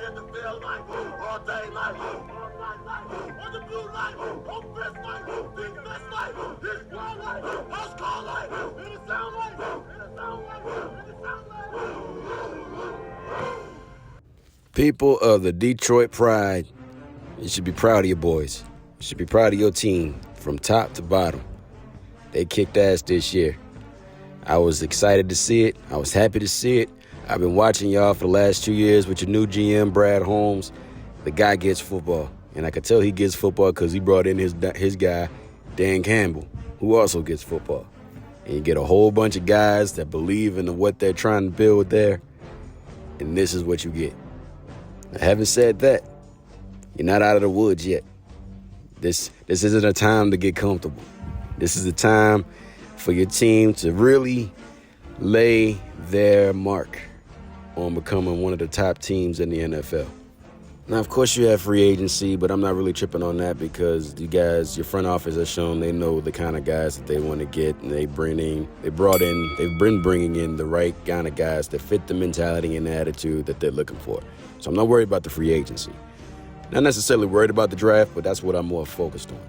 in the field life, all day life, all night life, on the blue light, on fifth light, defense light, this wild light, house call light, in the sound light, in the sound light, in the sound light. People of the Detroit Pride, you should be proud of your boys. You should be proud of your team from top to bottom. They kicked ass this year. I was excited to see it. I was happy to see it. I've been watching y'all for the last 2 years with your new GM, Brad Holmes. The guy gets football. And I could tell he gets football because he brought in his guy, Dan Campbell, who also gets football. And you get a whole bunch of guys that believe in what they're trying to build there. And this is what you get. Now, having said that, you're not out of the woods yet. This isn't a time to get comfortable. This is a time for your team to really lay their mark on becoming one of the top teams in the NFL. Now, of course, you have free agency, but I'm not really tripping on that because you guys, your front office has shown they know the kind of guys that they want to get, and they've been bringing in the right kind of guys that fit the mentality and the attitude that they're looking for. So I'm not worried about the free agency. Not necessarily worried about the draft, but that's what I'm more focused on.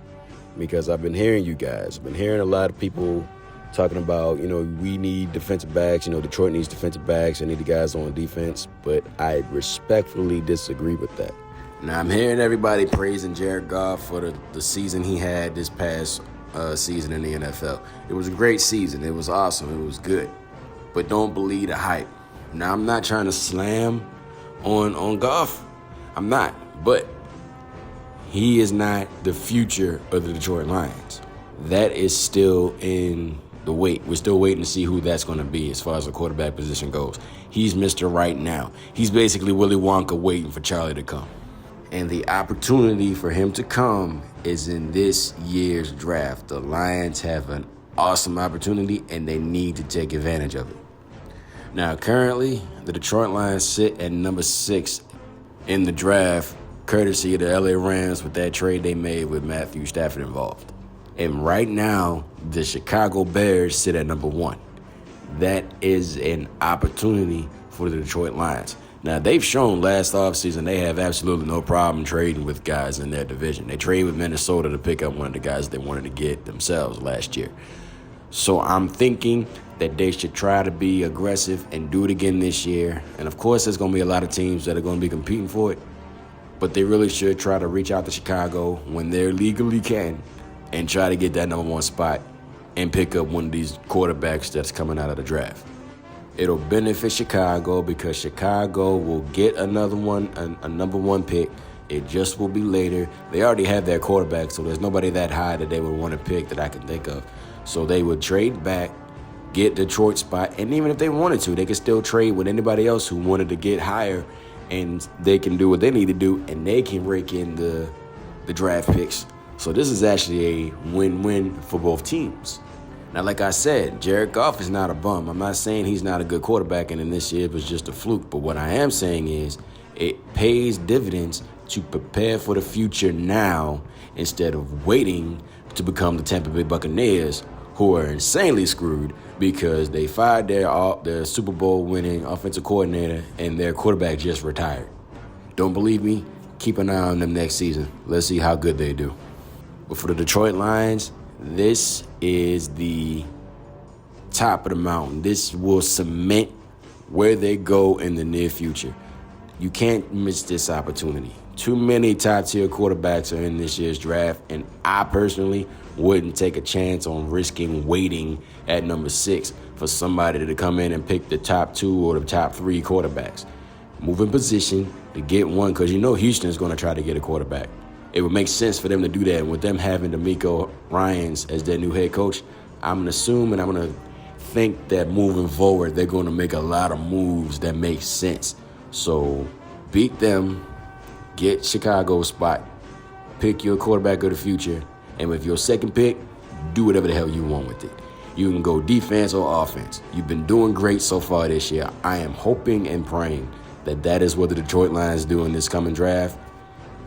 Because I've been hearing you guys. I've been hearing a lot of people talking about, we need defensive backs. Detroit needs defensive backs. They need the guys on defense. But I respectfully disagree with that. Now, I'm hearing everybody praising Jared Goff for the season he had this past season in the NFL. It was a great season. It was awesome. It was good. But don't believe the hype. Now, I'm not trying to slam on Goff. I'm not. But he is not the future of the Detroit Lions. That is still in the wait. We're still waiting to see who that's going to be as far as the quarterback position goes. He's Mr. Right Now. He's basically Willy Wonka waiting for Charlie to come. And the opportunity for him to come is in this year's draft. The Lions have an awesome opportunity, and they need to take advantage of it. Now, currently, the Detroit Lions sit at number 6 in the draft, courtesy of the LA Rams with that trade they made with Matthew Stafford involved. And right now, the Chicago Bears sit at number 1. That is an opportunity for the Detroit Lions. Now, they've shown last offseason they have absolutely no problem trading with guys in their division. They traded with Minnesota to pick up one of the guys they wanted to get themselves last year. So I'm thinking that they should try to be aggressive and do it again this year. And, of course, there's going to be a lot of teams that are going to be competing for it. But they really should try to reach out to Chicago when they legally can and try to get that number 1 spot and pick up one of these quarterbacks that's coming out of the draft. It'll benefit Chicago because Chicago will get another one, a number 1 pick. It just will be later. They already have their quarterback, so there's nobody that high that they would want to pick that I can think of. So they would trade back, get Detroit's spot, and even if they wanted to, they could still trade with anybody else who wanted to get higher, and they can do what they need to do, and they can rake in the draft picks. So this is actually a win-win for both teams. Now, like I said, Jared Goff is not a bum. I'm not saying he's not a good quarterback and in this year it was just a fluke. But what I am saying is it pays dividends to prepare for the future now instead of waiting to become the Tampa Bay Buccaneers, who are insanely screwed because they fired their Super Bowl winning offensive coordinator and their quarterback just retired. Don't believe me? Keep an eye on them next season. Let's see how good they do. But for the Detroit Lions, this is the top of the mountain. This will cement where they go in the near future. You can't miss this opportunity. Too many top-tier quarterbacks are in this year's draft, and I personally wouldn't take a chance on risking waiting at number 6 for somebody to come in and pick the top 2 or the top 3 quarterbacks. Move in position to get one because Houston is going to try to get a quarterback. It would make sense for them to do that. And with them having DeMeco Ryans as their new head coach, I'm going to assume and I'm going to think that moving forward, they're going to make a lot of moves that make sense. So beat them, get Chicago's spot, pick your quarterback of the future, and with your second pick, do whatever the hell you want with it. You can go defense or offense. You've been doing great so far this year. I am hoping and praying that is what the Detroit Lions do in this coming draft.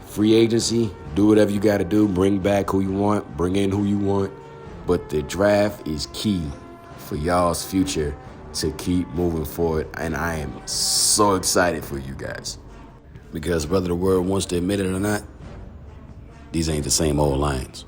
Free agency, do whatever you got to do. Bring back who you want. Bring in who you want. But the draft is key for y'all's future to keep moving forward. And I am so excited for you guys. Because whether the world wants to admit it or not, these ain't the same old Lions.